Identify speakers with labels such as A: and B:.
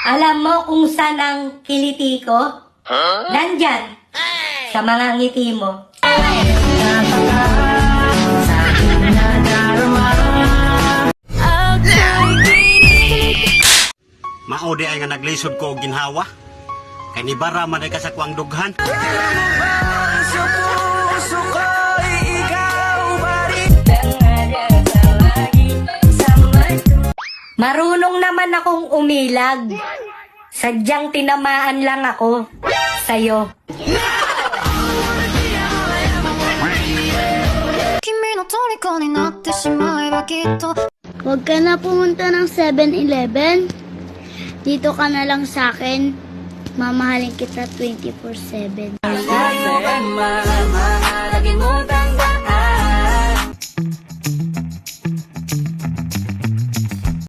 A: Alam mo kung saan ang kiliti ko? Nandyan. Sa mga ngiti mo.
B: Maode ay nga naglisod ko og ginhawa. Kay ni bara man ay kasakwang dughan.
A: Marunong naman akong umilag. Sadyang tinamaan lang ako sa'yo.
C: Huwag ka na pumunta ng 7-Eleven. Dito ka na lang sa akin. Mamahalin kita 24/7.